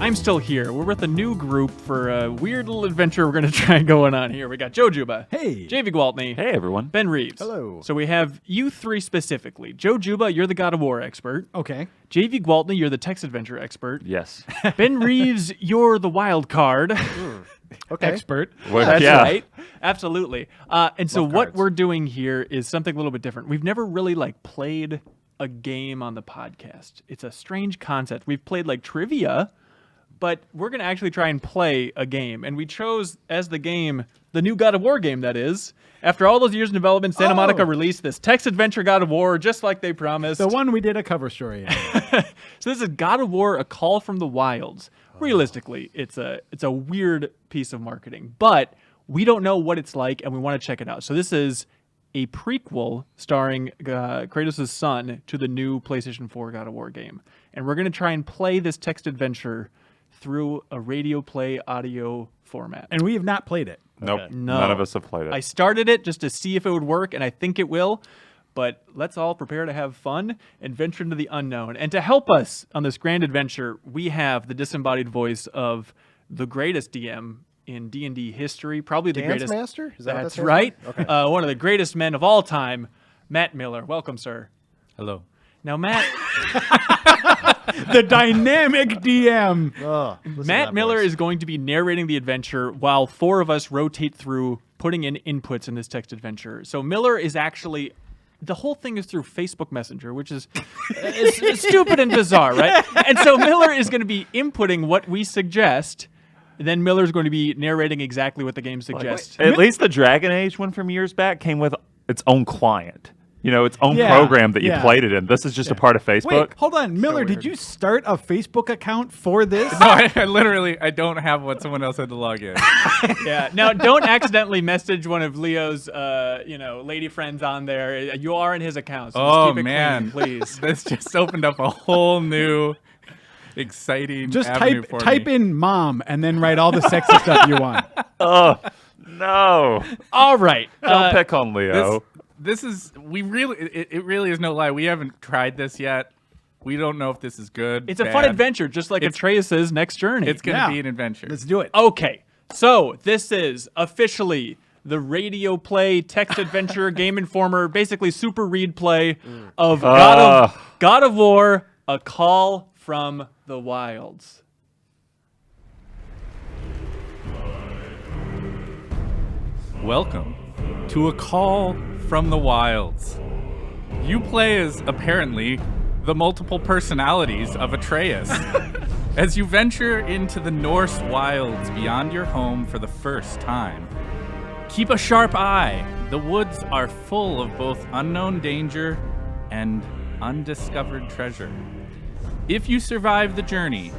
I'm still here. We're with a new group for a weird little adventure we're going to try going on here. We got Joe Juba. Hey. JV Gwaltney. Hey, everyone. Ben Reeves. Hello. So we have you three specifically. Joe Juba, you're the God of War expert. Okay. JV Gwaltney, you're the text adventure expert. Yes. Ben Reeves, you're the wild card. Okay. Expert. Well, That's yeah. right. Absolutely. And so Love what cards. we're doing here is something a little bit different. We've never really played a game on the podcast. It's a strange concept. We've played trivia, but we're going to actually try and play a game. And we chose as the game, the new God of War game, that is. After all those years in development, Santa Monica released this text adventure God of War, just like they promised. The one we did a cover story in. So this is God of War, A Call from the Wilds. Realistically, it's a weird piece of marketing, but we don't know what it's like, and we want to check it out. So this is a prequel starring Kratos' son to the new PlayStation 4 God of War game. And we're going to try and play this text adventure through a radio play audio format. And we have not played it. Nope. No. None of us have played it. I started it just to see if it would work, and I think it will. But let's all prepare to have fun and venture into the unknown. And to help us on this grand adventure, we have the disembodied voice of the greatest DM in D&D history, probably the Dance greatest. Master? Is that what That's that right. stands for? Okay. One of the greatest men of all time, Matt Miller. Welcome, sir. Hello. Now, Matt, The dynamic DM. Oh, listen to Matt that Miller voice. is going to be narrating the adventure while four of us rotate through putting in inputs in this text adventure. So Miller is actually, the whole thing is through Facebook Messenger, which is it's stupid and bizarre, right? And so Miller is going to be inputting what we suggest. Then Miller's going to be narrating exactly what the game suggests. At least the Dragon Age one from years back came with its own client. You know, its own Yeah, program that you yeah. played it in. This is just a part of Facebook. Wait, hold on. Miller, weird. did you start a Facebook account for this? No, I don't have what someone else had to log in. Yeah. Now, don't accidentally message one of Leo's, lady friends on there. You are in his account. So Oh, just keep it man. clean, please. This just opened up a whole new, exciting Just avenue for type me. in mom and then write all the sexy stuff you want. Oh, no. All right. Don't pick on Leo. This is, it really is no lie. We haven't tried this yet. We don't know if this is good. It's a fun bad. adventure, just like Atreus' next journey. It's going to Yeah. be an adventure. Let's do it. Okay, so this is officially the radio play, text adventure, Game Informer, basically super read play of God of War, A Call from the Wilds. Welcome to A Call from the Wilds. You play as, apparently, the multiple personalities of Atreus. As you venture into the Norse wilds beyond your home for the first time, keep a sharp eye. The woods are full of both unknown danger and undiscovered treasure. If you survive the journey,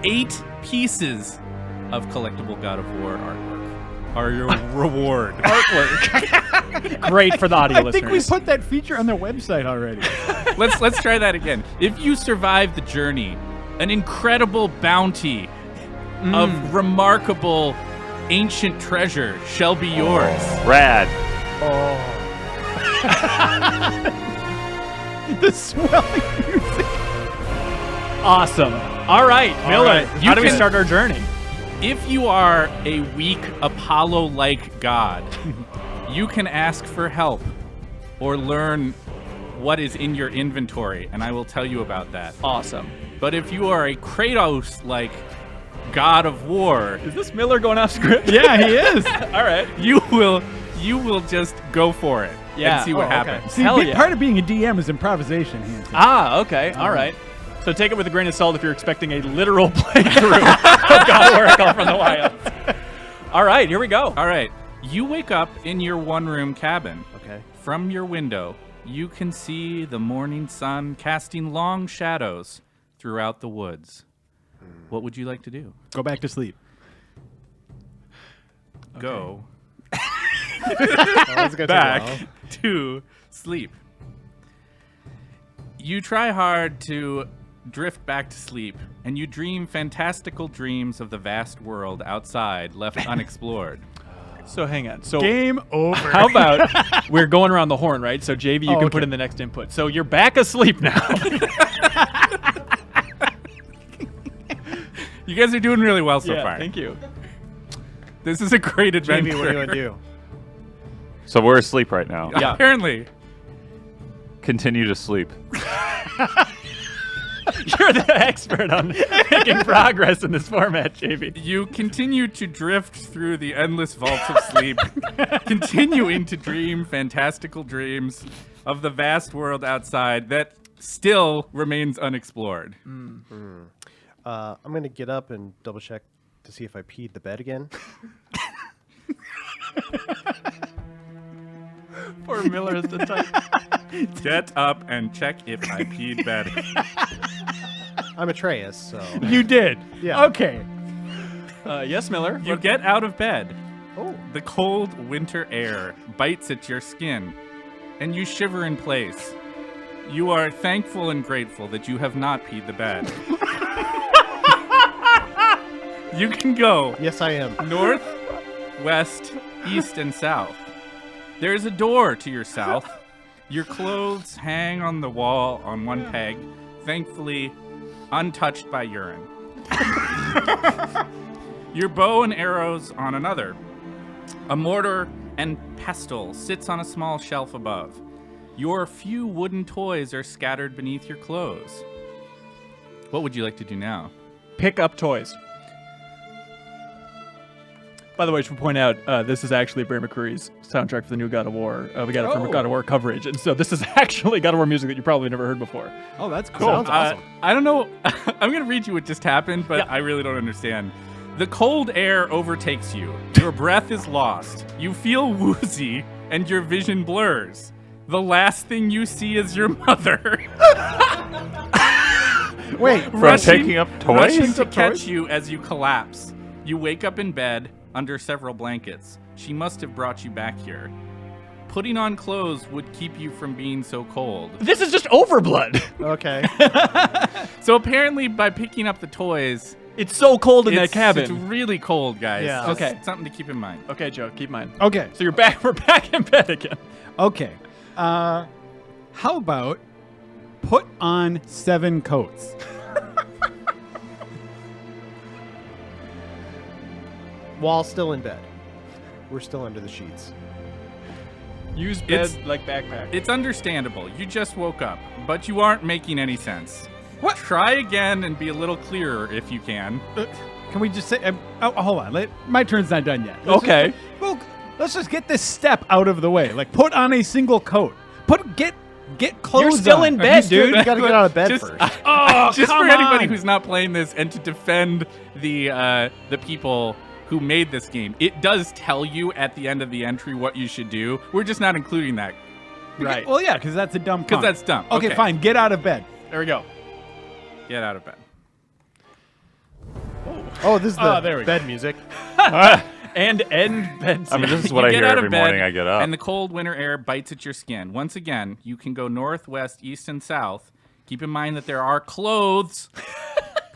8 pieces of collectible God of War artwork are your reward. Great for the audio I listeners. think we put that feature on their website already. Let's try that again. If you survive the journey, an incredible bounty of remarkable ancient treasure shall be yours. Rad. The swelling music. Awesome. All right, Miller, right, how you do we can- start our journey? If you are a weak Apollo-like god, you can ask for help or learn what is in your inventory, and I will tell you about that. Awesome. But if you are a Kratos-like god of war, Is this Miller going off script? Yeah, he is. All right. you will just go for it Yeah. and see what Oh, okay. happens. See, Hell yeah. part of being a DM is improvisation, Hanson. Ah, okay. All right. So take it with a grain of salt if you're expecting a literal playthrough of God of War, A Call from the Wilds. All right, here we go. All right, you wake up in your one-room cabin. Okay. From your window, you can see the morning sun casting long shadows throughout the woods. What would you like to do? Go back to sleep. Go That's gonna take a while. back to sleep. You try hard to drift back to sleep, and you dream fantastical dreams of the vast world outside left unexplored. So hang on. So Game over. how about we're going around the horn, right? So JV, you Oh, can okay. put in the next input. So you're back asleep now. You guys are doing really well so yeah, far. thank you. This is a great adventure. Jamie, what do you want to do? So we're asleep right now. Yeah. Apparently. Continue to sleep. You're the expert on making progress in this format, JV. You continue to drift through the endless vaults of sleep, continuing to dream fantastical dreams of the vast world outside that still remains unexplored. I'm going to get up and double check to see if I peed the bed again. Poor Miller is the type. Get up and check if I peed bed. I'm Atreus, so. You did. Yeah. Okay. Yes, Miller. You get out of bed. Oh. The cold winter air bites at your skin, and you shiver in place. You are thankful and grateful that you have not peed the bed. You can go Yes, I am. north, west, east, and south. There's a door to your south. Your clothes hang on the wall on one peg, thankfully untouched by urine. Your bow and arrows on another. A mortar and pestle sits on a small shelf above. Your few wooden toys are scattered beneath your clothes. What would you like to do now? Pick up toys. By the way, I should point out, this is actually Bear McCreary's soundtrack for the new God of War. We got it from God of War coverage. And so this is actually God of War music that you probably never heard before. Oh, that's cool. Sounds awesome. I don't know. I'm going to read you what just happened, but I really don't understand. The cold air overtakes you. Your breath is lost. You feel woozy, and your vision blurs. The last thing you see is your mother. Wait, From picking up toys? Rushing to catch you as you collapse. You wake up in bed under several blankets. She must have brought you back here. Putting on clothes would keep you from being so cold. This is just overblood. okay. So apparently by picking up the toys, It's so cold in that it's cabin. really cold, guys. Yeah. Just Okay. something to keep in mind. Okay, Joe, keep mine. Okay. So you're back. We're back in bed again. Okay. How about put on 7 coats? While still in bed. We're still under the sheets. Use bed It's- like backpack. It's understandable. You just woke up, but you aren't making any sense. What? Try again and be a little clearer if you can. Can we just say? Hold on. My turn's not done yet. Okay. Let's just get this step out of the way. Like, put on a single coat. Get clothes. You're still on. in bed, dude. You gotta get out of bed Just- first. Oh, Just come for anybody on. who's not playing this and to defend the people who made this game, it does tell you at the end of the entry what you should do. We're just not including that Right. Well, yeah, because that's a dumb. because comment. that's dumb. Okay, fine. Get out of bed. There we go. Get out of bed. Oh, this is the there we go. bed music. And end bed. I mean, this is You what I get hear out of every bed, morning I get up. And the cold winter air bites at your skin. Once again, you can go north, west, east, and south. Keep in mind that there are clothes.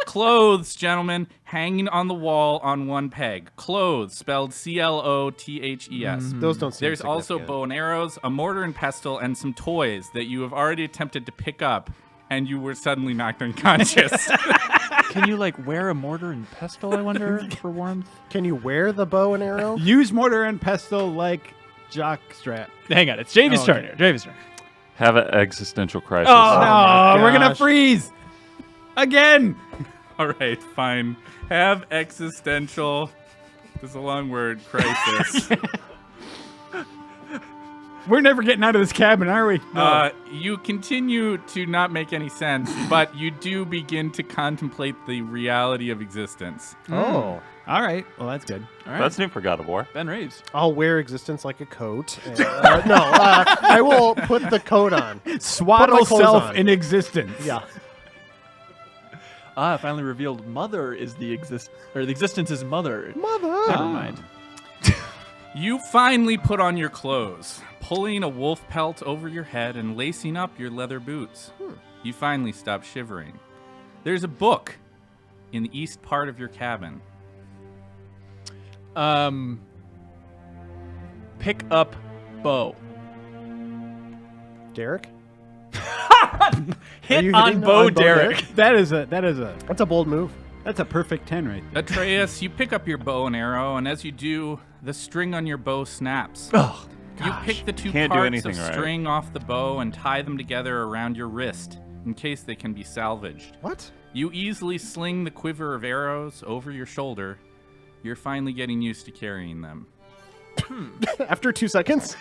Clothes, gentlemen, hanging on the wall on one peg. Clothes, spelled C-L-O-T-H-E-S. Those don't seem There's also significant. bow and arrows, a mortar and pestle, and some toys that you have already attempted to pick up, and you were suddenly knocked unconscious. Can you like wear a mortar and pestle? I wonder for warmth. Can you wear the bow and arrow? Use mortar and pestle like jockstrap. Hang on, it's Javey's Oh, turn okay. here. Javey's turn. Have an existential crisis. Oh, my no, we're gonna gosh. freeze again. All right, fine. Have existential. This is a long word. Crisis. We're never getting out of this cabin, are we? You continue to not make any sense, but you do begin to contemplate the reality of existence. Oh. All right. Well, that's good. All right. That's new for God of War. Ben Reeves. I'll wear existence like a coat. And, I will put the coat on. Swaddle clothes self on. in existence. Yeah. Ah, finally revealed. Mother is the existence is mother. Mother. Never mind. You finally put on your clothes, pulling a wolf pelt over your head and lacing up your leather boots. You finally stop shivering. There's a book in the east part of your cabin. Pick up bow. Derek? Hit you on hitting bow, on Bo Derek. Derek? That is a. That's a bold move. That's a perfect 10 right there. Atreus, you pick up your bow and arrow, and as you do, the string on your bow snaps. Oh, You pick the two Can't do parts anything of right. string off the bow and tie them together around your wrist in case they can be salvaged. What? You easily sling the quiver of arrows over your shoulder. You're finally getting used to carrying them. After 2 seconds?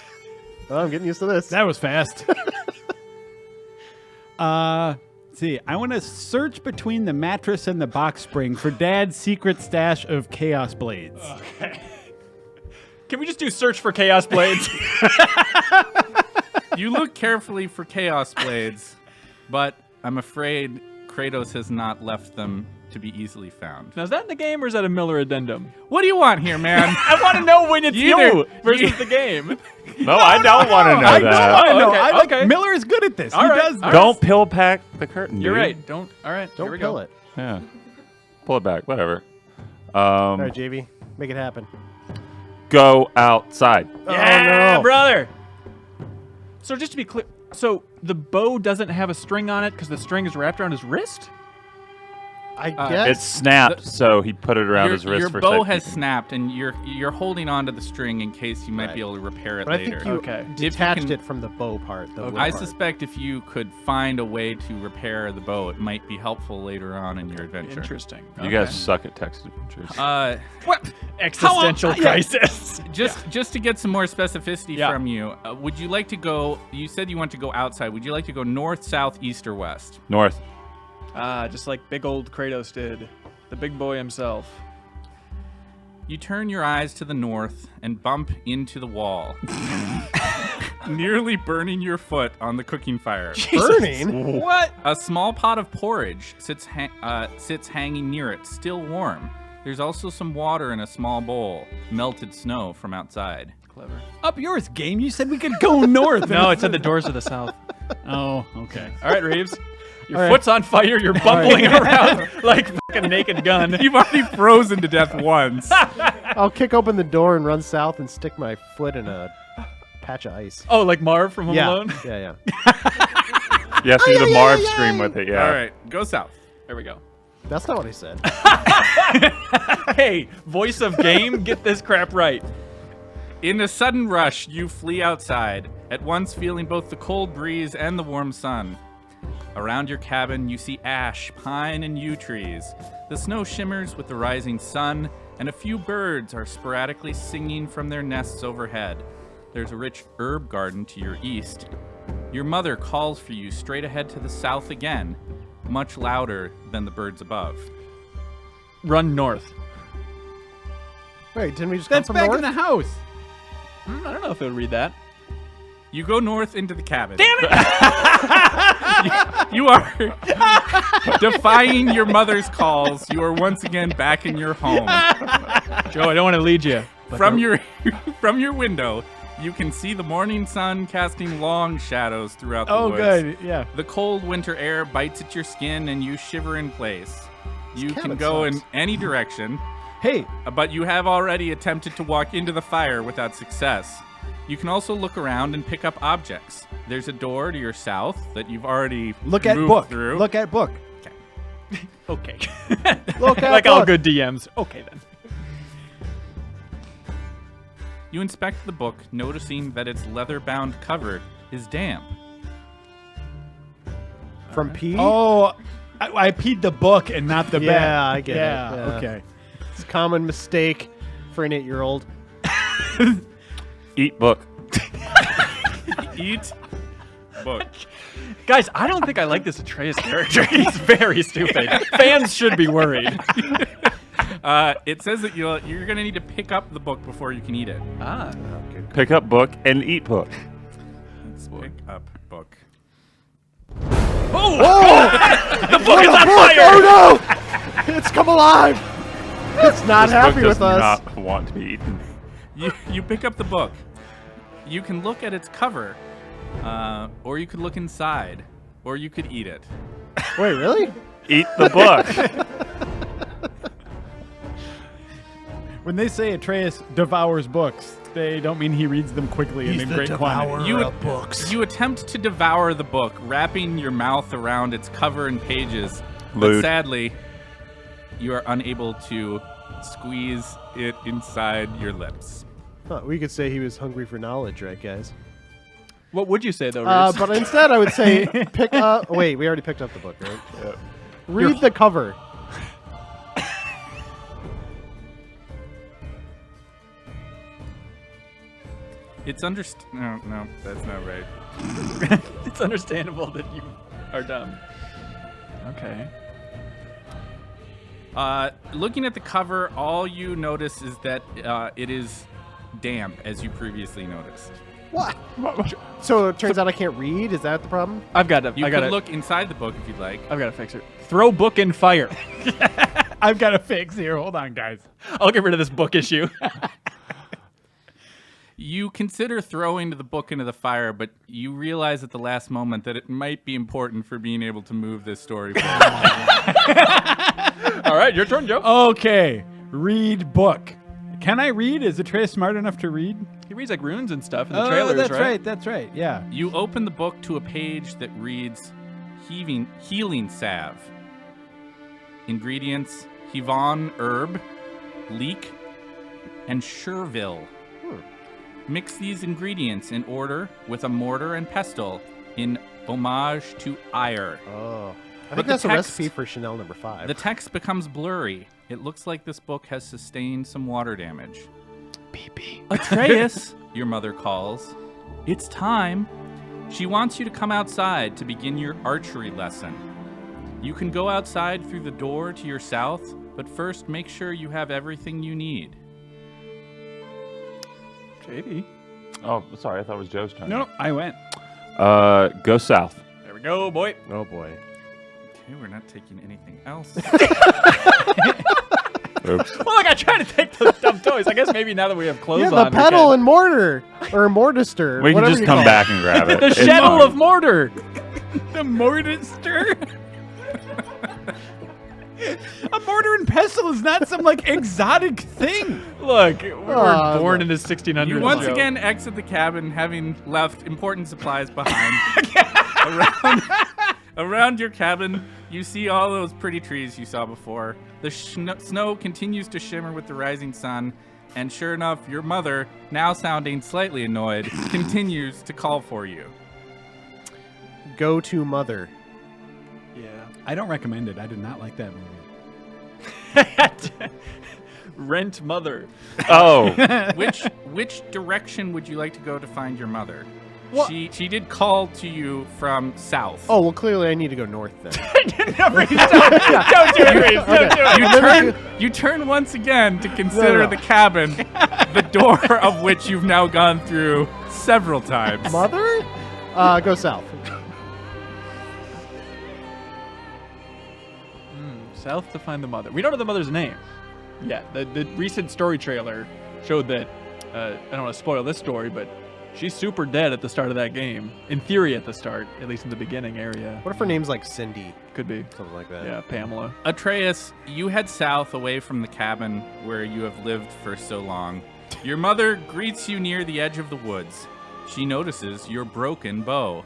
Oh, I'm getting used to this. That was fast. See, I want to search between the mattress and the box spring for Dad's secret stash of Chaos Blades. can we just do search for Chaos Blades? You look carefully for Chaos Blades, but I'm afraid Kratos has not left them to be easily found. Now, is that in the game or is that a Miller addendum? What do you want here, man? I want to know when it's You you either- versus you- the game. No, I don't want to know I that. don't know. okay, I like okay. Miller is good at this. All he right, does all this. Don't pill pack the curtain. You're dude. right. Don't. All right. here Don't we kill go. it. Yeah. Pull it back. Whatever. All right, JV. Make it happen. Go outside. Yeah, Oh, no. brother. So just to be clear, so the bow doesn't have a string on it because the string is wrapped around his wrist? I It guess. snapped, so he put it around Your, his wrist your for bow has safekeeping. snapped, and you're holding onto the string in case you might be able to repair it But I later. think you Okay. If you detached can- it from the bow part. The wood I part. suspect if you could find a way to repair the bow, it might be helpful later on in your adventure. Interesting. You guys suck at text adventures. What? Existential How- yeah. crisis. Just to get some more specificity Yeah. from you, would you like to go? You said you want to go outside. Would you like to go north, south, east, or west? North. Just like big old Kratos did. The big boy himself. You turn your eyes to the north and bump into the wall, nearly burning your foot on the cooking fire. Burning? What? A small pot of porridge sits hanging near it, still warm. There's also some water in a small bowl, melted snow from outside. Clever. Up yours, game. You said we could go north. No, it said the doors of the south. Oh, okay. All right, Reeves. Your All right. foot's on fire. You're bumbling around like fucking Naked Gun. You've already frozen to death once. I'll kick open the door and run south and stick my foot in a patch of ice. Oh, like Marv from Home Yeah. Alone? Yeah, yeah. You have to do the Marv scream with it, yeah. All right, go south. There we go. That's not what I said. Hey, voice of game, get this crap right. In a sudden rush, you flee outside, at once feeling both the cold breeze and the warm sun. Around your cabin, you see ash, pine, and yew trees. The snow shimmers with the rising sun, and a few birds are sporadically singing from their nests overhead. There's a rich herb garden to your east. Your mother calls for you straight ahead to the south again, much louder than the birds above. Run north. Wait, didn't we just come That's from back north? in the house. I don't know if it would read that. You go north into the cabin. Damn it! You are defying your mother's calls. You are once again back in your home. Joe, I don't want to lead you. From your window, you can see the morning sun casting long shadows throughout the Oh, woods. good. Yeah. The cold winter air bites at your skin and you shiver in place. You can cabin go in sucks. any direction, Hey, but you have already attempted to walk into the fire without success. You can also look around and pick up objects. There's a door to your south that you've already look at moved book. through. Look at book. Okay. Look at like all book. good DMs. Okay, then. You inspect the book, noticing that its leather-bound cover is damp. From P? Oh, I peed the book and not the Yeah, bed. I get it. Yeah, Yeah. okay. It's a common mistake for an 8-year-old. Eat book. Eat book. Guys, I don't think I like this Atreus character. He's very stupid. Fans should be worried. It says that you're going to need to pick up the book before you can eat it. Ah. Pick up book and eat book. Let's pick up book. The book is on Look, fire! oh no! It's come alive! It's not This happy book does with us. not want to be eaten. You pick up the book. You can look at its cover, or you could look inside, or you could eat it. Wait, really? Eat the book. When they say Atreus devours books, they don't mean he reads them quickly and in great quantity. You attempt to devour the book, wrapping your mouth around its cover and pages. But Lewd. sadly, you are unable to squeeze it inside your lips. Huh, we could say he was hungry for knowledge, right, guys? What would you say though, Reese? But instead, I would say pick up. Wait, we already picked up the book, right? Read the cover. It's No, that's not right. It's understandable that you are dumb. Okay. Looking at the cover, all you notice is that it is damp, as you previously noticed. What? So it turns out I can't read? Is that the problem? I've got to. You I got can to look inside the book if you'd like. I've got to fix it. Throw book in fire. I've got a fix here. Hold on, guys. I'll get rid of this book issue. You consider throwing the book into the fire, but you realize at the last moment that it might be important for being able to move this story forward. All right, your turn, Joe. Okay. Read book. Can I read? Is Atreus smart enough to read? He reads like runes and stuff in the trailers, that's right? right. That's right. Yeah. You open the book to a page that reads healing salve. Ingredients: Hivon herb, leek, and Chervil. Mix these ingredients in order with a mortar and pestle in homage to ire. Oh. I But think the that's a text- recipe for Chanel number 5. The text becomes blurry. It looks like this book has sustained some water damage. Atreus, your mother calls. It's time. She wants you to come outside to begin your archery lesson. You can go outside through the door to your south, but first make sure you have everything you need. JD. Oh, sorry. I thought it was Joe's turn. No, I went. Go south. There we go, boy. Oh, boy. Okay, we're not taking anything else. Oops. Well, look, I tried to take those dumb toys. I guess maybe now that we have clothes Yeah, on, the pedal we and mortar. Or mortister. We can whatever just you come call back and grab it. the It's shuttle fine. of mortar. The mortar. A mortar and pestle is not some like exotic thing. Look, we were Oh, born look. in the 1600s. You once Joe. again exit the cabin, having left important supplies behind. Around your cabin, you see all those pretty trees you saw before. The snow continues to shimmer with the rising sun, and sure enough, your mother, now sounding slightly annoyed, continues to call for you. Go to mother. Yeah. I don't recommend it. I did not like that movie. Rent mother. Oh, Which direction would you like to go to find your mother? What? She did call to you from south. Oh, well, clearly I need to go north then. Don't do it, Reese. Don't do it. You turn once again to consider No. the cabin, the door of which you've now gone through several times. Mother? Go south. South to find the mother. We don't know the mother's name. Yeah, the recent story trailer showed that. I don't want to spoil this story, but she's super dead at the start of that game. In theory, at the start, at least in the beginning area. What if her name's like Cindy? Could be. Something like that. Yeah, Pamela. Atreus, you head south away from the cabin where you have lived for so long. Your mother greets you near the edge of the woods. She notices your broken bow.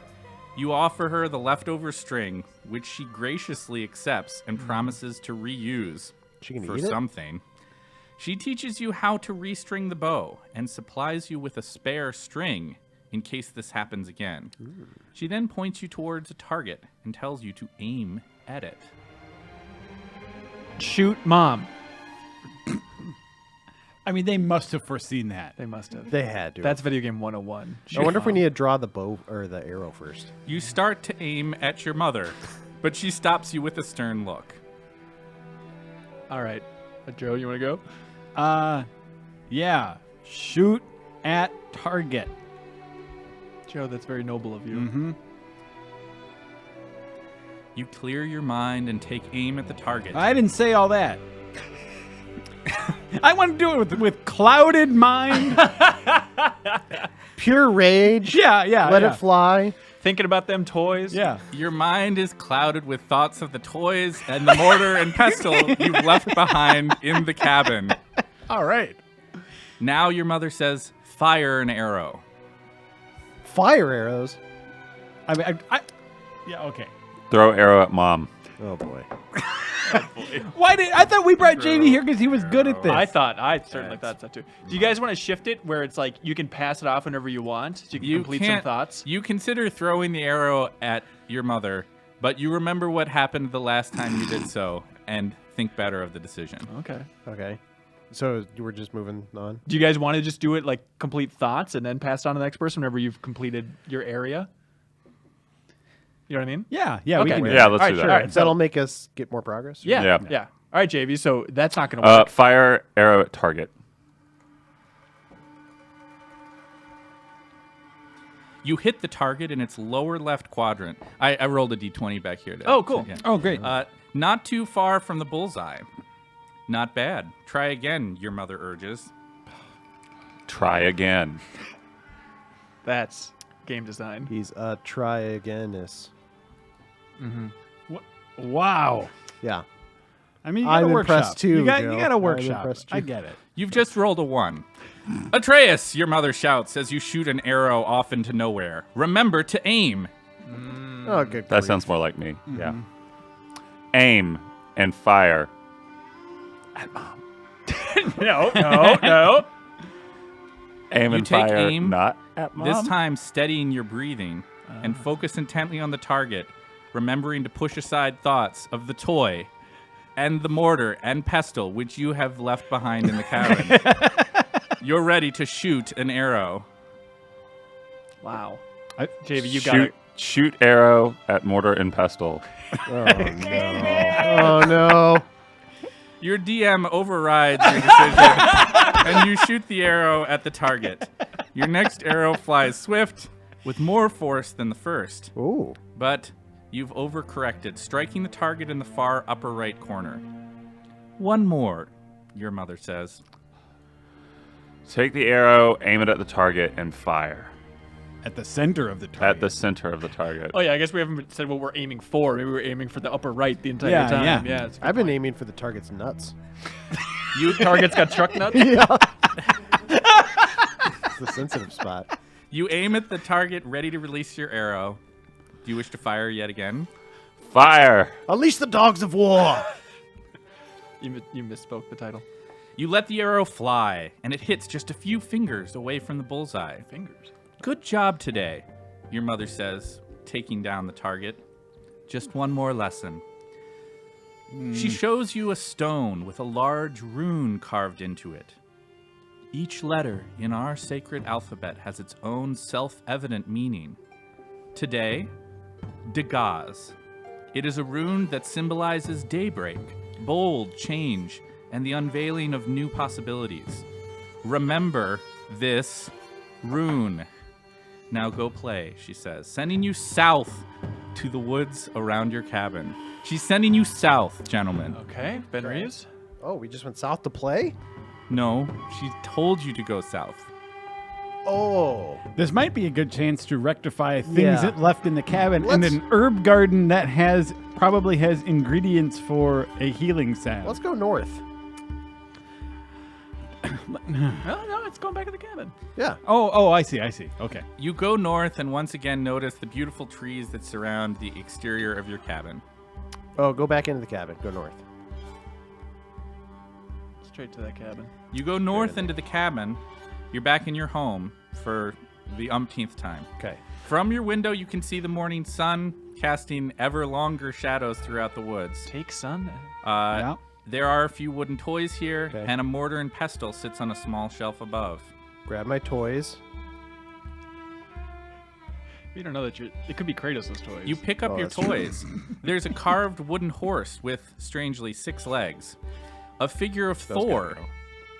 You offer her the leftover string, which she graciously accepts and promises to reuse She can for eat it? something. She teaches you how to restring the bow and supplies you with a spare string in case this happens again. She then points you towards a target and tells you to aim at it. Shoot mom. I mean, they must have foreseen that. They must have. They had to. That's video game 101. I wonder if we need to draw the bow or the arrow first. You start to aim at your mother, but she stops you with a stern look. All right. Joe, you want to go? Yeah. Shoot at target. Joe, that's very noble of you. Mm-hmm. You clear your mind and take aim at the target. I didn't say all that. I want to do it with clouded mind. Pure rage. yeah. Let it fly. Thinking about them toys? Yeah. Your mind is clouded with thoughts of the toys and the mortar and pestle you've left behind in the cabin. All right. Now your mother says, fire an arrow. Fire arrows. I mean, yeah. Okay. throw arrow at mom. Oh boy. I thought we brought Jamie here because he was good at this. I certainly thought so too. Do you guys want to shift it where it's like you can pass it off whenever you want, so you can complete some can't- thoughts? You consider throwing the arrow at your mother, but you remember what happened the last time you did so, and think better of the decision. Okay. Okay. So you were just moving on. Do you guys want to just do it like complete thoughts and then pass it on to the next person whenever you've completed your area? You know what I mean? Yeah, we Okay. can do Yeah, that. let's All right, do that. sure. All right, That'll make us get more progress. Yeah. Yeah. Yeah. All right, JV. So that's not going to work. Fire arrow at target. You hit the target in its lower left quadrant. I rolled a d20 back here. Oh, cool. Yeah. Oh, great. Not too far from the bullseye. Not bad. Try again, your mother urges. Try again. That's game design. He's try again-is. Wow. Yeah. I mean, you I'm got a impressed workshop. too, You got Joe. a I'm workshop. impressed I too. get it. You've just rolled a 1. Atreus, your mother shouts as you shoot an arrow off into nowhere. Remember to aim. Oh, good. That grief. sounds more like me. Yeah. Aim and fire. No. Aim You and take fire. aim, Not at mom. This time steadying your breathing and focus intently on the target, remembering to push aside thoughts of the toy and the mortar and pestle which you have left behind in the cabin. You're ready to shoot an arrow. Wow. I- JV, you got it. Shoot arrow at mortar and pestle. Oh no. Oh no. Your DM overrides your decision, and you shoot the arrow at the target. Your next arrow flies swift, with more force than the first. Ooh. But you've overcorrected, striking the target in the far upper right corner. One more, your mother says. Take the arrow, aim it at the target, and fire. At the center of the target. At the center of the target. Oh yeah, I guess we haven't said what we're aiming for. Maybe we're aiming for the upper right the entire Yeah, time. yeah. Yeah. It's I've been aiming for the target's nuts. you target's got truck nuts. It's the sensitive spot. You aim at the target, ready to release your arrow. Do you wish to fire yet again? Fire! Unleash the dogs of war. You misspoke the title. You let the arrow fly, and it hits just a few fingers away from the bullseye. Fingers. Good job today, your mother says, taking down the target. Just one more lesson. She shows you a stone with a large rune carved into it. Each letter in our sacred alphabet has its own self-evident meaning. Today, Dagaz. It is a rune that symbolizes daybreak, bold change, and the unveiling of new possibilities. Remember this rune. Now go play, she says, sending you south to the woods around your cabin. She's sending you south, gentlemen. Okay, Ben Reeves. Oh, we just went south to play? No, she told you to go south. Oh. This might be a good chance to rectify things Yeah. that left in the cabin Let's- and an herb garden that probably has ingredients for a healing salve. Let's go north. No, it's going back to the cabin. Yeah. Oh, I see. Okay. You go north and once again notice the beautiful trees that surround the exterior of your cabin. Oh, go back into the cabin. Go north. Straight to that cabin. You go north into the cabin. You're back in your home for the umpteenth time. Okay. From your window, you can see the morning sun casting ever longer shadows throughout the woods. Take sun. Yeah. There are a few wooden toys here, Okay. and a mortar and pestle sits on a small shelf above. Grab my toys. You don't know that it could be Kratos' toys. You pick up Oh, your that's true. toys. There's a carved wooden horse with, strangely, 6 legs, a figure of Those gotta Thor, go.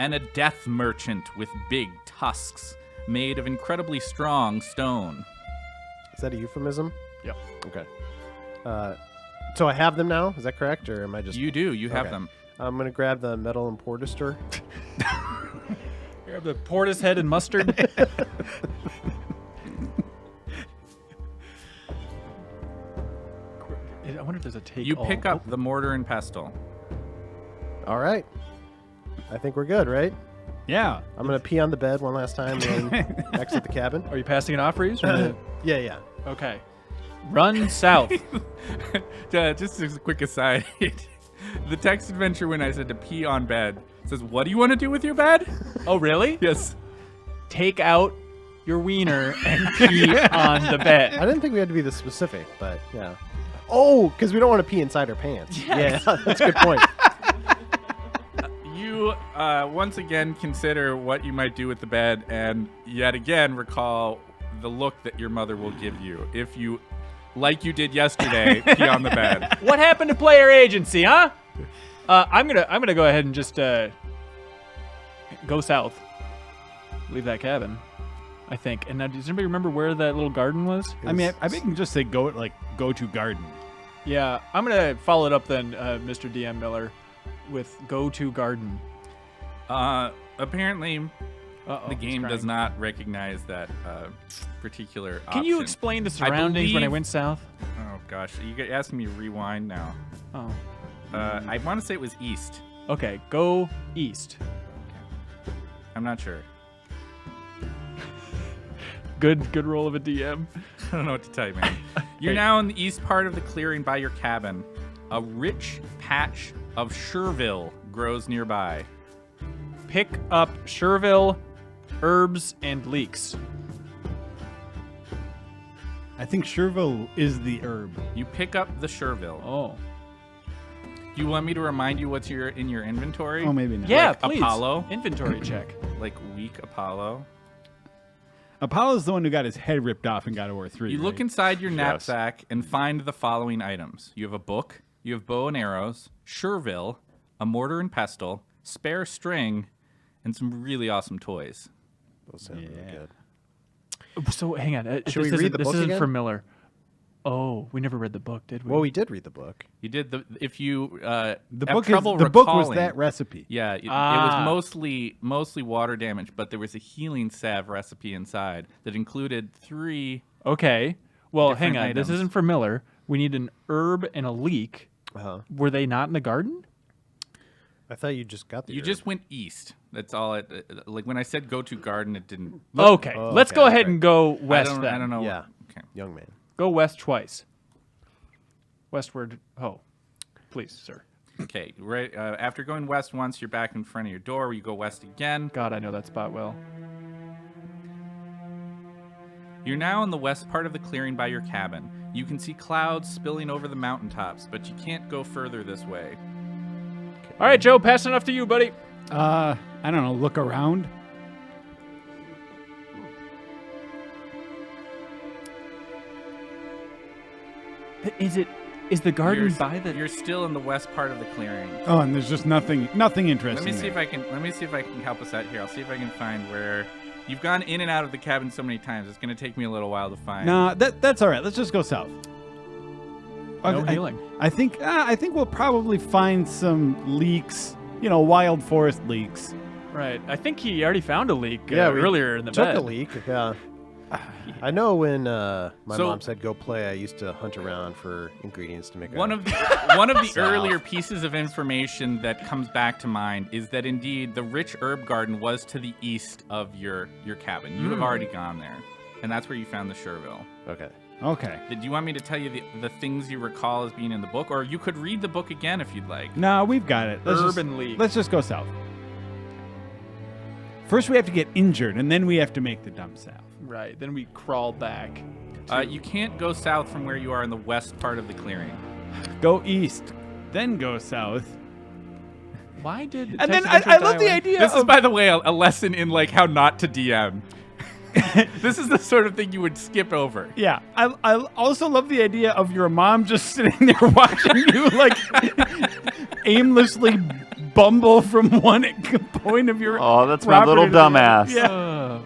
and a death merchant with big tusks made of incredibly strong stone. Is that a euphemism? Yep. Okay. So I have them now. Is that correct, or am I just? You do. You have Okay. them. I'm gonna grab the metal importister. You have the portis head and mustard. I wonder if there's a take. You all. pick up the mortar and pestle. All right. I think we're good, right? Yeah. I'm gonna pee on the bed one last time and then exit the cabin. Are you passing it off, Reeves? or- Yeah. okay. Run south. Just as a quick aside, The text adventure when I said to pee on bed says, "What do you want to do with your bed?" Oh, really? Yes. Take out your wiener and pee on the I bed. didn't think we had to be this specific, but yeah. Oh, because we don't want to pee inside our pants. Yes. Yeah, that's a good point. You once again consider what you might do with the bed, and yet again recall the look that your mother will give you if you, like you did yesterday, pee on the bed. What happened to player agency, huh? I'm gonna go ahead and just go south. Leave that cabin, I think. And now, does anybody remember where that little garden was? I mean, I think you can just say go to garden. Yeah, I'm gonna follow it up then, Mr. DM Miller, with go to garden. Apparently, Uh-oh, the he's game does crying. not recognize that particular option. Can you explain the surroundings when I believe- went south? Oh gosh, you're asking me to rewind now. Oh, I want to say it was east. okay. Go east. I'm not sure. Good roll of a DM. I don't know what to tell you, man. You're now in the east part of the clearing by your cabin. A rich patch of Sherville grows nearby. Pick up Sherville, herbs, and leeks. I think Sherville is the herb. You pick up the Sherville. Oh, Do you want me to remind you what's in your inventory? Oh, maybe not. yeah, Like please. Apollo? Inventory check. Like weak Apollo. Apollo's the one who got his head ripped off in God of War 3. You look right? inside your Yes. knapsack and find the following items. You have a book, you have bow and arrows, Sherville, a mortar and pestle, spare string, and some really awesome toys. Those sound really Yeah. good. So hang on. Should we read the this book isn't again? for Miller. Oh, we never read the book, did we? Well, we did read the book. You did if you The have book trouble the book was recalling- that recipe. Yeah, it Ah. was mostly water damage, but there was a healing salve recipe inside that included 3. Okay. Well, Different hang on. This items. isn't for Miller. We need an herb and a leek. Uh-huh. Were they not in the garden? I thought you just got the You herb. just went east. That's all it. Like when I said go to garden, it didn't. Okay. Oh, Let's okay, go ahead okay. and go west I then. don't know. Yeah. Okay. Young man. Go west twice. Westward. Oh, please, sir. Okay. Right after going west once, you're back in front of your door. You go west again. God, I know that spot well. You're now in the west part of the clearing by your cabin. You can see clouds spilling over the mountaintops, but you can't go further this way. All right, Joe, passing it off to you, buddy. I don't know. Look around. Is the garden You're, by the? you're still in the west part of the clearing. Oh, and there's just nothing interesting. Let me see there. if I can. Let me see if I can help us out here. I'll see if I can find where you've gone in and out of the cabin so many times. It's going to take me a little while to find. Nah, that's all right. Let's just go south. No healing. I think we'll probably find some leaks. Wild forest leaks. Right. I think he already found a leak Yeah, we earlier in the Took bed. a leak. Yeah. I know when my So- mom said go play, I used to hunt around for ingredients to make One a of the South. earlier pieces of information that comes back to mind is that indeed the rich herb garden was to the east of your cabin. You have already gone there, and that's where you found the Sherville. Okay. Okay. Do you want me to tell you the things you recall as being in the book, or you could read the book again if you'd like? No, we've got it. Urban leak. Let's just go south. First, we have to get injured, and then we have to make the dump south. Right. Then we crawl back. You can't go south from where you are in the west part of the clearing. Go east, then go south. Why did? And then Text I Adventure love die the away? idea This is, of by the way, a lesson in like how not to DM. This is the sort of thing you would skip over. Yeah, I also love the idea of your mom just sitting there watching you like aimlessly bumble from one point of your. Oh, that's my little property to the other. dumbass. Yeah.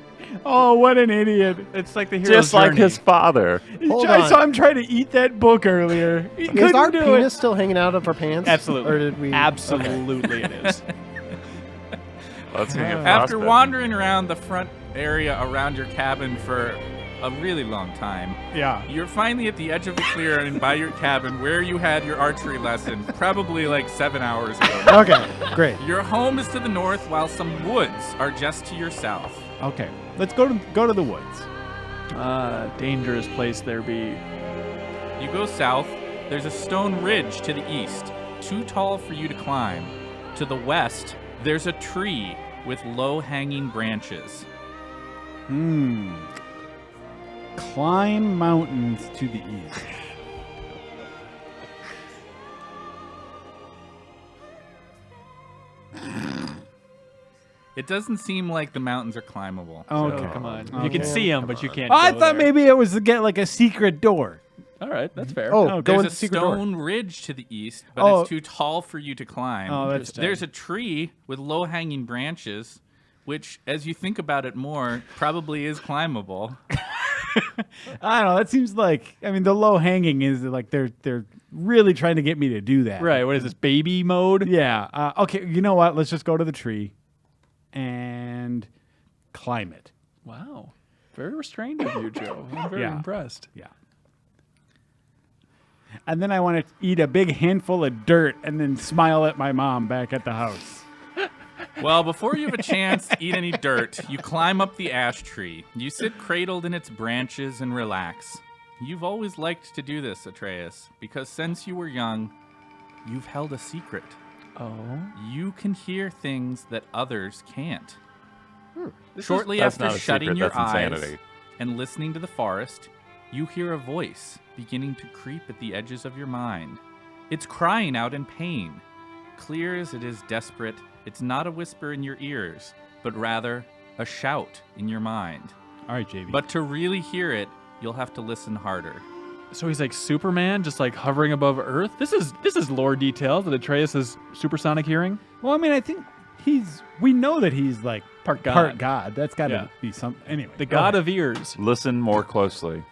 Oh, what an idiot! It's like the hero's Just like journey. his father. Hold I on. saw him try to eat that book earlier. He Is couldn't our do penis it. still hanging out of our pants? Absolutely. Or did we? Absolutely, it is. Let's make it After frostbitten. wandering around the front area around your cabin for a really long time, Yeah. you're finally at the edge of the clearing by your cabin where you had your archery lesson, probably like 7 hours ago. Okay. Great. Your home is to the north, while some woods are just to your south. Okay. Let's go to the woods. Dangerous place there be. You go south, there's a stone ridge to the east. too tall for you to climb. To the west, there's a tree with low-hanging branches. Climb mountains to the east. It doesn't seem like the mountains are climbable. Okay. Oh, come on. Okay. You can see them, but you can't. I go thought there. maybe it was to get like a secret door. All right, that's fair. Oh, Oh, go There's in a the secret door. stone ridge to the east, but Oh. it's too tall for you to climb. Oh, that's There's a tree with low-hanging branches, which, as you think about it more, probably is climbable. I don't know. That seems like the low hanging is like they're really trying to get me to do that. Right. What is this, baby mode? Yeah. Okay. You know what? Let's just go to the tree and climb it. Wow. Very restrained of you, Joe. I'm very Yeah. impressed. Yeah. And then I want to eat a big handful of dirt and then smile at my mom back at the house. Well, before you have a chance to eat any dirt, you climb up the ash tree. You sit cradled in its branches and relax. You've always liked to do this, Atreus, because since you were young, you've held a secret. Oh. You can hear things that others can't. That's Shortly not after a shutting secret, your that's eyes insanity. and listening to the forest, you hear a voice beginning to creep at the edges of your mind. It's crying out in pain. Clear as it is desperate, it's not a whisper in your ears, but rather a shout in your mind. All right, JB. But to really hear it, you'll have to listen harder. So he's like Superman, just like hovering above Earth. This is lore details that Atreus has supersonic hearing. well, I think we know that he's like Part God. Part God. That's got to Yeah. be some. Anyway, The go god ahead. of ears. Listen more closely.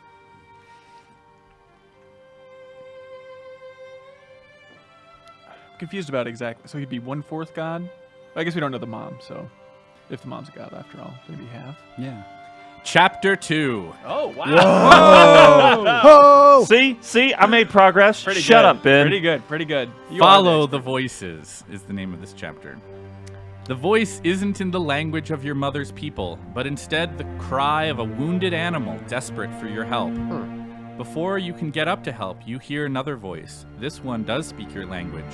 I'm confused about exactly. So he'd be 1/4 god. I guess we don't know the mom. So if the mom's a god after all, maybe half. Yeah. Chapter 2. Oh wow! See, I made progress. Pretty Shut good. up, Ben. Pretty good. You are Follow next. the voices is the name of this chapter. The voice isn't in the language of your mother's people, but instead the cry of a wounded animal desperate for your help. Before you can get up to help, you hear another voice. This one does speak your language,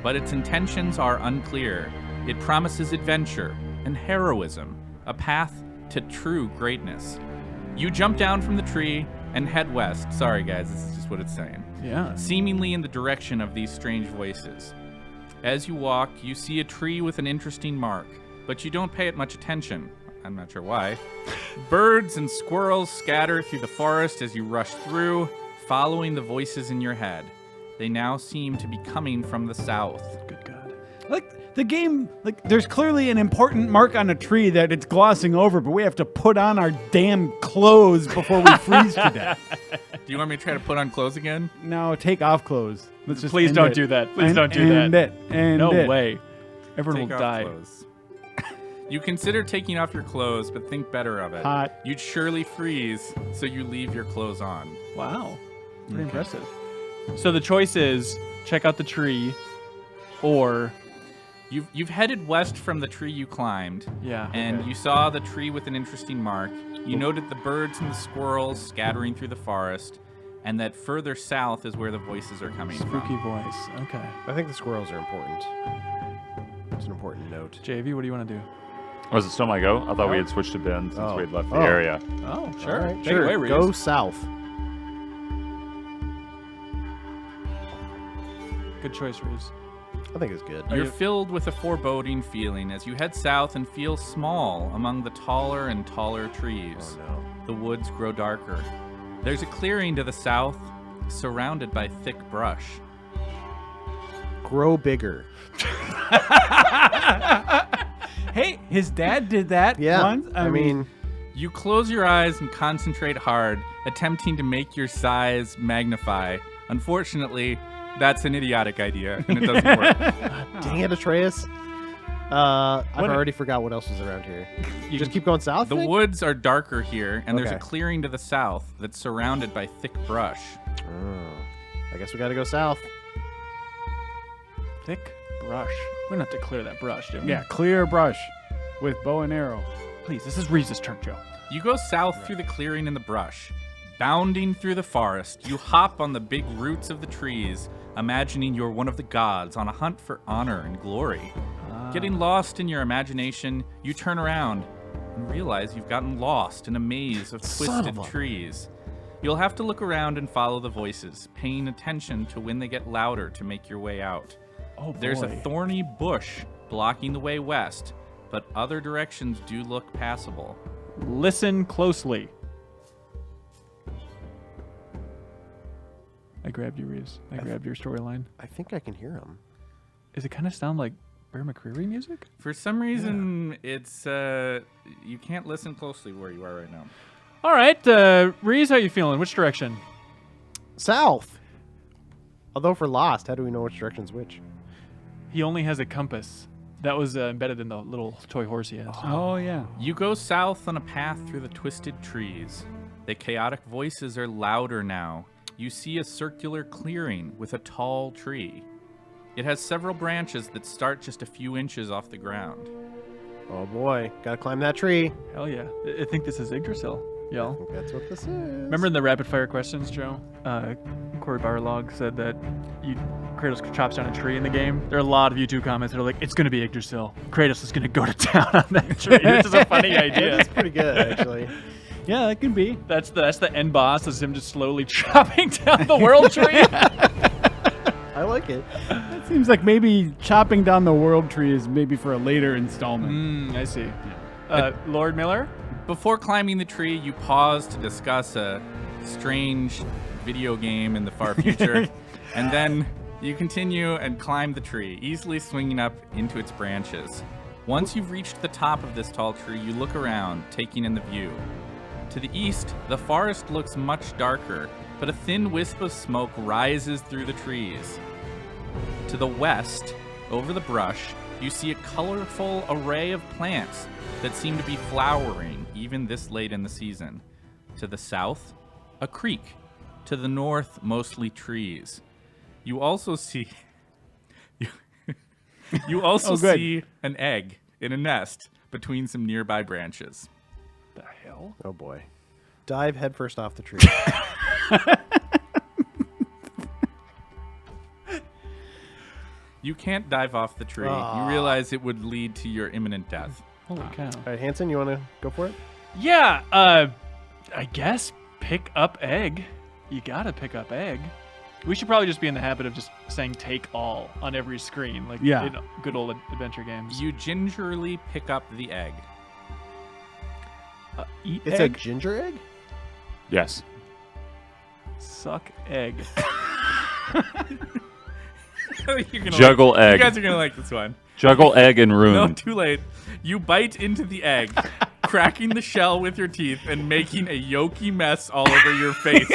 but its intentions are unclear. It promises adventure and heroism, a path to true greatness. You jump down from the tree and head west. Sorry guys, this is just what it's saying. Yeah. Seemingly in the direction of these strange voices. As you walk, you see a tree with an interesting mark, but you don't pay it much attention. I'm not sure why. Birds and squirrels scatter through the forest as you rush through, following the voices in your head. They now seem to be coming from the south. Good God. Like the game, there's clearly an important mark on a tree that it's glossing over, but we have to put on our damn clothes before we freeze to death. Do you want me to try to put on clothes again? No, take off clothes. Let's just Please end don't it. do that. Please End- don't do end that. It. End No it. way. Everyone Take will off die. clothes. You consider taking off your clothes, but think better of it. Hot. You'd surely freeze, so you leave your clothes on. Wow. Pretty impressive. So the choice is check out the tree or You've headed west from the tree you climbed, yeah. and you saw the tree with an interesting mark. You noted the birds and the squirrels scattering through the forest, and that further south is where the voices are coming Spooky from. voice. Okay. I think the squirrels are important. It's an important note. JV, what do you want to do? Was it still my go? I thought we had switched to Ben since Oh. we had left the Oh. area. Oh, All sure. right, Take sure. it away, Go Reese. south. Good choice, Reese. I think it's good. You're filled with a foreboding feeling as you head south and feel small among the taller and taller trees. Oh no. The woods grow darker. There's a clearing to the south, surrounded by thick brush. Grow bigger. Hey, his dad did that Yeah. once. I mean, You close your eyes and concentrate hard, attempting to make your size magnify. Unfortunately, that's an idiotic idea, and it doesn't work. dang it, Atreus. I've already forgot what else is around here. You just keep going south? The Nick? woods are darker here, and there's a Okay. clearing to the south that's surrounded by thick brush. Oh, I guess we gotta go south. Thick brush. We don't have to clear that brush, do we? yeah, clear brush with bow and arrow. Please, this is Reese's turn, Joe. You go south through the clearing in the brush. Bounding through the forest, you hop on the big roots of the trees, imagining you're one of the gods on a hunt for honor and glory. Getting lost in your imagination, you turn around and realize you've gotten lost in a maze of twisted trees. You'll have to look around and follow the voices, paying attention to when they get louder to make your way out. Oh, There's a boy. thorny bush blocking the way west, but other directions do look passable. Listen closely. I grabbed you, Reeves. I grabbed your storyline. I think I can hear him. Does it kind of sound like Bear McCreary music? For some reason, it's you can't listen closely where you are right now. All right, Reeves, how you feeling? Which direction? South. Although if we're lost, how do we know which direction's which? He only has a compass. That was embedded in the little toy horse he has. Oh, yeah. You go south on a path through the twisted trees. The chaotic voices are louder now. You see a circular clearing with a tall tree. It has several branches that start just a few inches off the ground. Oh boy, gotta climb that tree. Hell yeah. I think this is Yggdrasil. I Y'all. think that's what this is. Remember in the rapid fire questions, Joe? Corey Barlog said that Kratos chops down a tree in the game. There are a lot of YouTube comments that are like, it's going to be Yggdrasil. Kratos is going to go to town on that tree. This is a funny idea. It's pretty good, actually. Yeah, that could be. That's the end boss, is him just slowly chopping down the world tree. I like it. It seems like maybe chopping down the world tree is maybe for a later installment. I see. Lord Miller? Before climbing the tree, you pause to discuss a strange video game in the far future, and then you continue and climb the tree, easily swinging up into its branches. Once you've reached the top of this tall tree, you look around, taking in the view. To the east, the forest looks much darker, but a thin wisp of smoke rises through the trees. To the west, over the brush, you see a colorful array of plants that seem to be flowering even this late in the season. To the south, a creek. To the north, mostly trees. You also see you also good. see an egg in a nest between some nearby branches. The hell? Oh boy. Dive headfirst off the tree. You can't dive off the tree. Aw. You realize it would lead to your imminent death. Holy cow. All right, Hanson, you want to go for it? Yeah, I guess pick up egg. You gotta pick up egg. We should probably just be in the habit of just saying take all on every screen, like Yeah. in good old adventure games. You gingerly pick up the egg. Eat It's egg, a ginger egg? Yes. suck egg. You're gonna Juggle like, egg. You guys are gonna like this one. Juggle egg and rune. No, too late. You bite into the egg, cracking the shell with your teeth and making a yolky mess all over your face.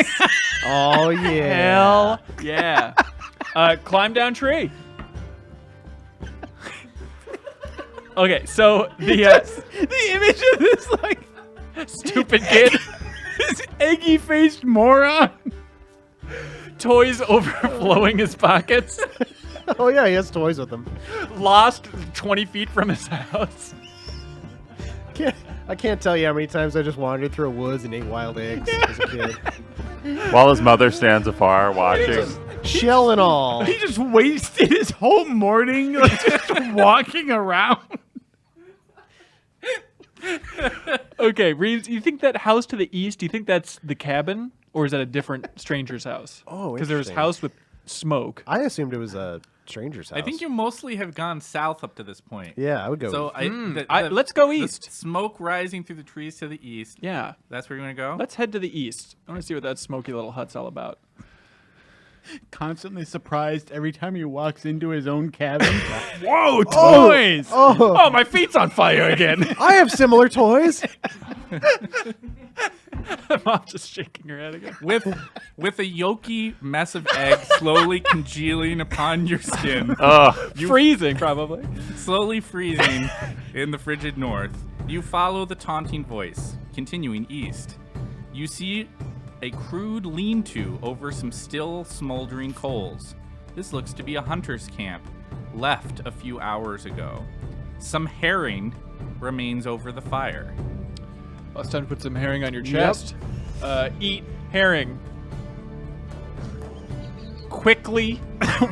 Oh, yeah. Hell yeah. Climb down tree. Okay, so the The image of this, like, stupid kid, this eggy-faced moron. toys overflowing his pockets, Oh, yeah, he has toys with him. lost 20 feet from his house. I can't tell you how many times I just wandered through woods and ate wild eggs as a kid. While his mother stands afar watching. Shell and all. He just wasted his whole morning like, just walking around. Okay, Reeves, you think that house to the east, do you think that's the cabin? Or is that a different stranger's house? Oh, because there was interesting. house with smoke. I assumed it was a stranger's house. I think you mostly have gone south up to this point. Yeah, I would go. So Let's go the east. smoke rising through the trees to the east. Yeah, That's where you want to go? let's head to the east. I want to see what that smoky little hut's all about. Constantly surprised every time he walks into his own cabin. Whoa, toys! Oh, my feet's on fire again. I have similar toys. Mom's just shaking her head again. with a yolky mess of egg slowly congealing upon your skin, Ugh. Freezing, probably. slowly freezing in the frigid north. You follow the taunting voice, continuing east. You see a crude lean-to over some still smoldering coals. This looks to be a hunter's camp, left a few hours ago. Some herring remains over the fire. Well, it's time to put some herring on your chest. Eat Herring. Quickly,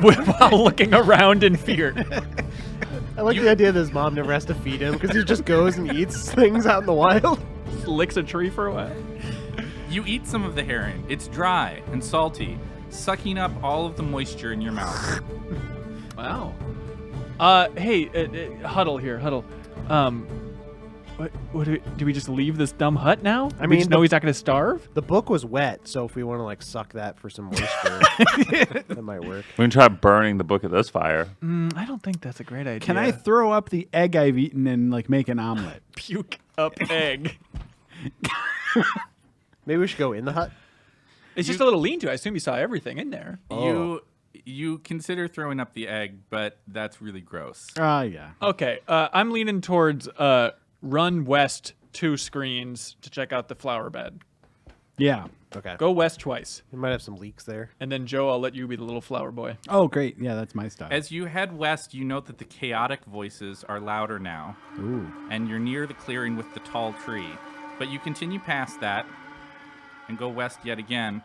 while looking around in fear. I like the idea that his mom never has to feed him because he just goes and eats things out in the wild. Licks a tree for a while. You eat some of the herring. It's dry and salty, sucking up all of the moisture in your mouth. Wow. Hey, Huddle here, Huddle. What do we just leave this dumb hut now? I We mean, just know he's not going to starve? The book was wet, so if we want to like suck that for some moisture, that might work. We can try burning the book at this fire. I don't think that's a great idea. Can I throw up the egg I've eaten and like make an omelet? puke up egg? Maybe we should go in the hut. It's just a little lean-to. I assume you saw everything in there. You consider throwing up the egg, but that's really gross. Yeah. Okay, I'm leaning towards run west 2 screens to check out the flower bed. Yeah. Okay. Go west twice. We might have some leaks there. And then, Joe, I'll let you be the little flower boy. Oh, great. Yeah, that's my style. As you head west, you note that the chaotic voices are louder now, Ooh. and you're near the clearing with the tall tree. But you continue past that and go west yet again.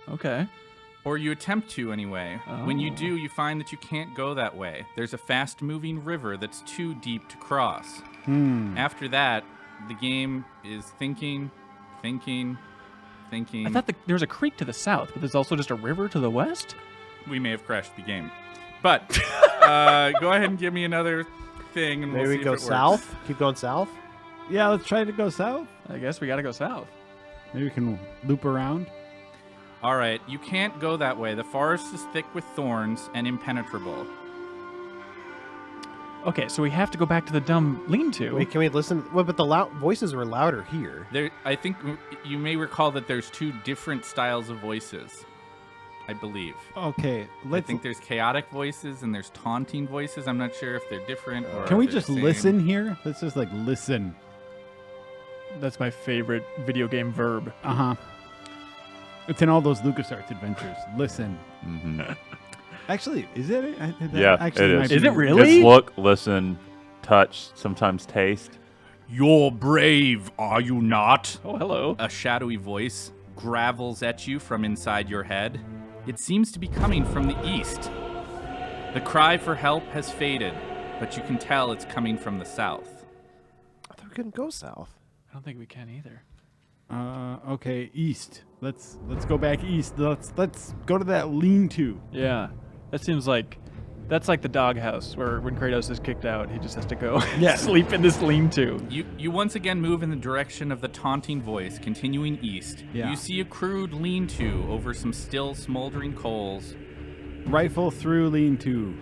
Okay. Or you attempt to anyway. When you do, you find that you can't go that way. There's a fast-moving river that's too deep to cross. After that, the game is thinking. I thought there was a creek to the south, but there's also just a river to the west? We may have crashed the game. But go ahead and give me another thing, and Maybe we'll we see go if it south. works. Keep going south. Yeah, let's try to go south. I guess we got to go south. Maybe we can loop around. All right, you can't go that way. The forest is thick with thorns and impenetrable. Okay, so we have to go back to the dumb lean-to. Wait, can we listen? Well, but the voices were louder here. I think you may recall that there's 2 different styles of voices, I believe. Okay, I let's. think there's chaotic voices and there's taunting voices. I'm not sure if they're different or Can we if they're just the same. listen here? Let's just like listen. That's my favorite video game verb. It's in all those LucasArts adventures. Listen. Actually, is it? Yeah, actually it might is. be- Is it really? It's look, listen, touch, sometimes taste. You're brave, are you not? Oh, hello. A shadowy voice gravels at you from inside your head. It seems to be coming from the east. The cry for help has faded, but you can tell it's coming from the south. I thought we couldn't go south. I don't think we can either. Okay, east. Let's go back east. Let's go to that lean-to. Yeah, that seems like that's like the doghouse where when Kratos is kicked out, he just has to go sleep in this lean-to. You once again move in the direction of the taunting voice, continuing east. Yeah. You see a crude lean-to over some still smoldering coals. Rifle through lean-to.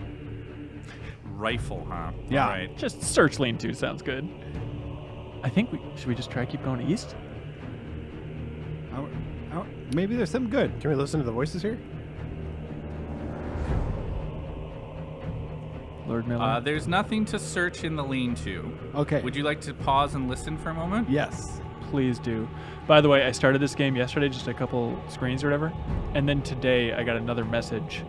Rifle, huh? Yeah. All right. Just search lean-to sounds good. I think should we just try keep going east? Maybe there's something good. Can we listen to the voices here? Lord Miller. There's nothing to search in the lean-to. Okay. Would you like to pause and listen for a moment? Yes. Please do. By the way, I started this game yesterday, just a couple screens or whatever, and then today I got another message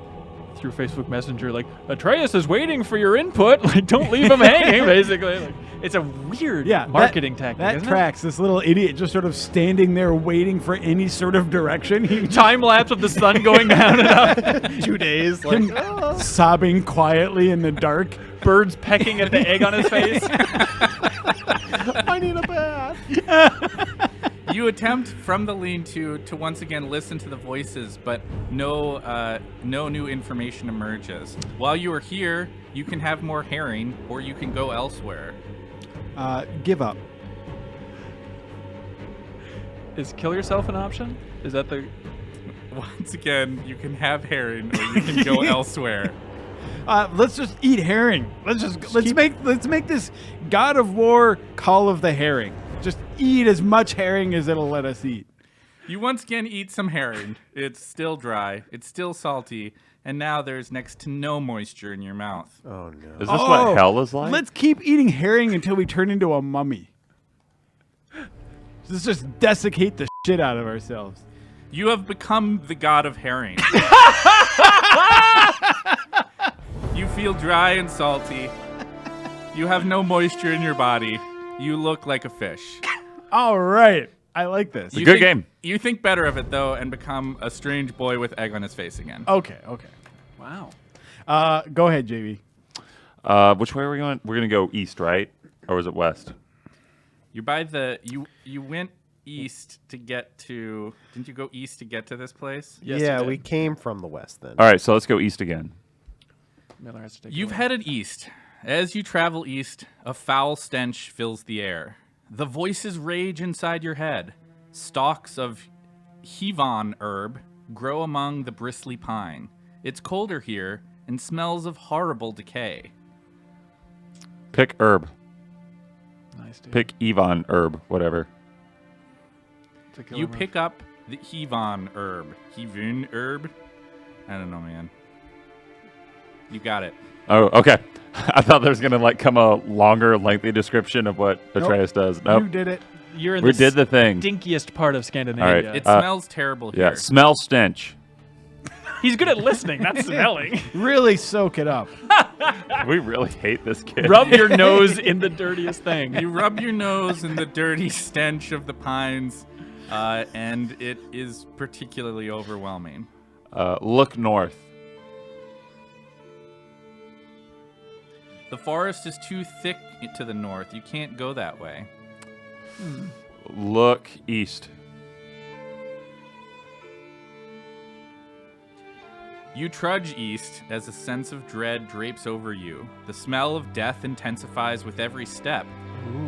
through Facebook Messenger like, Atreus is waiting for your input. Like, don't leave him hanging, basically. Like, it's a weird marketing tactic, That isn't tracks. This little idiot just sort of standing there waiting for any sort of direction. He it? Time lapse of the sun going down and up. 2 days. Like, sobbing quietly in the dark. Birds pecking at the egg on his face. I need a bath. You attempt from the lean-to to once again listen to the voices, but no new information emerges. While you are here, you can have more herring, or you can go elsewhere. Give up. Is kill yourself an option? Is that the... Once again, you can have herring, or you can go elsewhere. Let's just eat herring. Let's make this God of War Call of the Herring. Just eat as much herring as it'll let us eat. You once again eat some herring. It's still dry. It's still salty. And now there's next to no moisture in your mouth. Oh no. Is this what hell is like? Let's keep eating herring until we turn into a mummy. Let's just desiccate the shit out of ourselves. You have become the god of herring. You feel dry and salty. You have no moisture in your body. You look like a fish. All right. I like this. a good game. You think better of it though, and become a strange boy with egg on his face again. Okay. Wow. Go ahead, JV. Which way are we going? We're going to go east, right? Or is it west? You by the you went east to get to. Didn't you go east to get to this place? Yes, yeah, you we did. came from the west then. All right, so let's go east again. Miller has to take You've it away. headed east. As you travel east, a foul stench fills the air. The voices rage inside your head. Stalks of Hivon herb grow among the bristly pine. It's colder here and smells of horrible decay. Pick herb. Nice, dude. Pick Yvonne herb, whatever. It's a killer You move. pick up the Hivon herb. Hivon herb? I don't know, man. You got it. Oh, okay. I thought there was going to like come a longer, lengthy description of what Atreus does. Nope. You did it. You're in We the did the thing. stinkiest part of Scandinavia. It Uh, smells terrible Yeah, here. smell stench. He's good at listening, not smelling. Really soak it up. We really hate this kid. Rub your nose in the dirtiest thing. You rub your nose in the dirty stench of the pines, and it is particularly overwhelming. Look north. The forest is too thick to the north. You can't go that way. Look east. You trudge east as a sense of dread drapes over you. The smell of death intensifies with every step.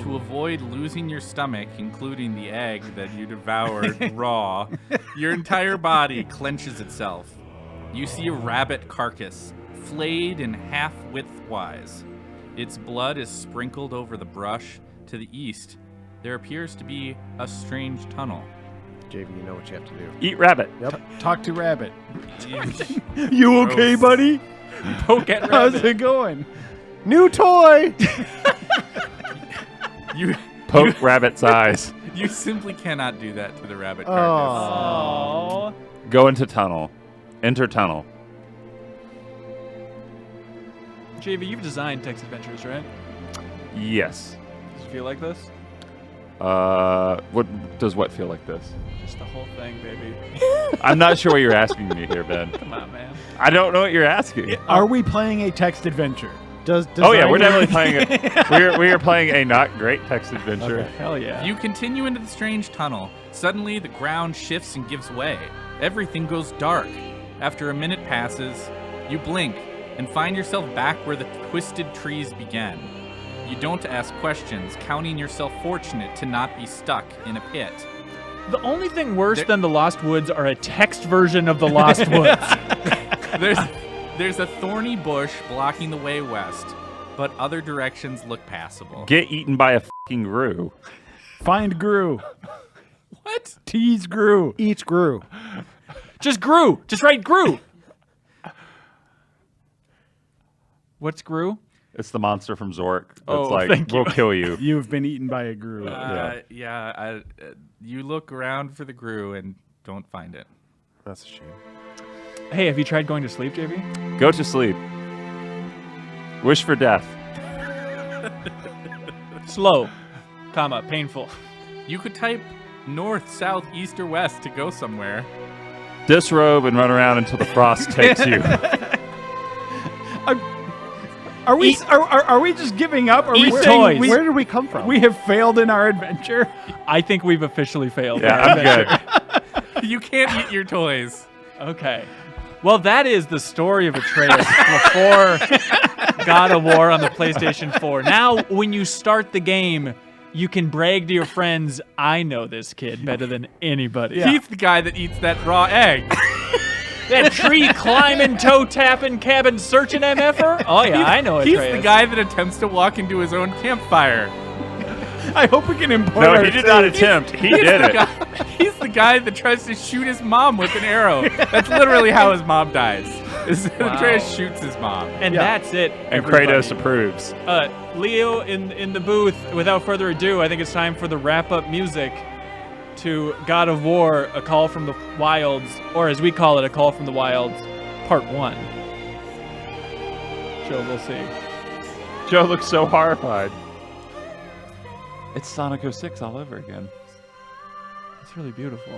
To avoid losing your stomach, including the egg that you devoured raw, your entire body clenches itself. You see a rabbit carcass, flayed in half widthwise. Its blood is sprinkled over the brush. To the east, there appears to be a strange tunnel. JV, you know what you have to do. Eat rabbit. Talk to Rabbit. You- You okay, Gross. buddy? Poke at How's rabbit. it going? New toy! You, Poke rabbit's eyes. you simply cannot do that to the rabbit carcass. Oh. Go into tunnel. Enter tunnel. JV, you've designed text adventures, right? Yes. Does it feel like this? What does what feel like this? Just the whole thing, baby. I'm not sure what you're asking me here, Ben. Come on, man. I don't know what you're asking. Are we playing a text adventure? Does Oh yeah, we're designer- definitely playing we are playing a not great text adventure. Hell yeah. You continue into the strange tunnel. Suddenly, the ground shifts and gives way. Everything goes dark. After a minute passes, you blink and find yourself back where the twisted trees began. You don't ask questions, counting yourself fortunate to not be stuck in a pit. The only thing worse There- than the Lost Woods are a text version of the Lost Woods. There's a thorny bush blocking the way west, but other directions look passable. Get eaten by a fucking Gru. Find Gru. What? Tease Gru. Each grew. Just Gru. Just write Gru. What's Gru? It's the monster from Zork. That's Oh, like, thank you. we'll kill you. You've been eaten by a Gru. You look around for the Gru and don't find it. That's a shame. Hey, have you tried going to sleep, JV? Go to sleep. Wish for death. Slow, comma, painful. You could type north, south, east, or west to go somewhere. Disrobe and run around until the frost takes you. Are we are we just giving up? Are we Eat saying toys. Where did we come from? we have failed in our adventure? I think we've officially failed. Yeah, I'm good. You can't eat your toys. Okay. Well, that is the story of Atreus before God of War on the PlayStation 4. Now, when you start the game, you can brag to your friends, I know this kid better than anybody. Yeah. He's the guy that eats that raw egg. That tree climbing, toe tapping, cabin searching MFer? Oh, yeah, I know He's Atreus. the guy that attempts to walk into his own campfire. I hope we can import No, our he did not attempt. He did it. He's the guy that tries to shoot his mom with an arrow. That's literally how his mom dies. Atreus shoots his mom. And that's it. And everybody. Kratos approves. Leo in the booth. Without further ado, I think it's time for the wrap-up music to God of War: A Call from the Wilds, or as we call it, A Call from the Wilds, Part 1. Joe, we'll see. Joe looks so horrified. It's Sonic 06 all over again. It's really beautiful.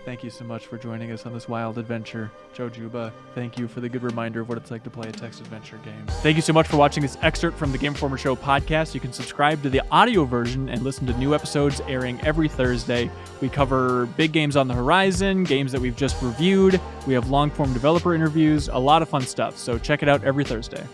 Thank you so much for joining us on this wild adventure. Joe Juba, thank you for the good reminder of what it's like to play a text adventure game. Thank you so much for watching this excerpt from the Game Informer Show podcast. You can subscribe to the audio version and listen to new episodes airing every Thursday. We cover big games on the horizon, games that we've just reviewed. We have long-form developer interviews, a lot of fun stuff. So check it out every Thursday.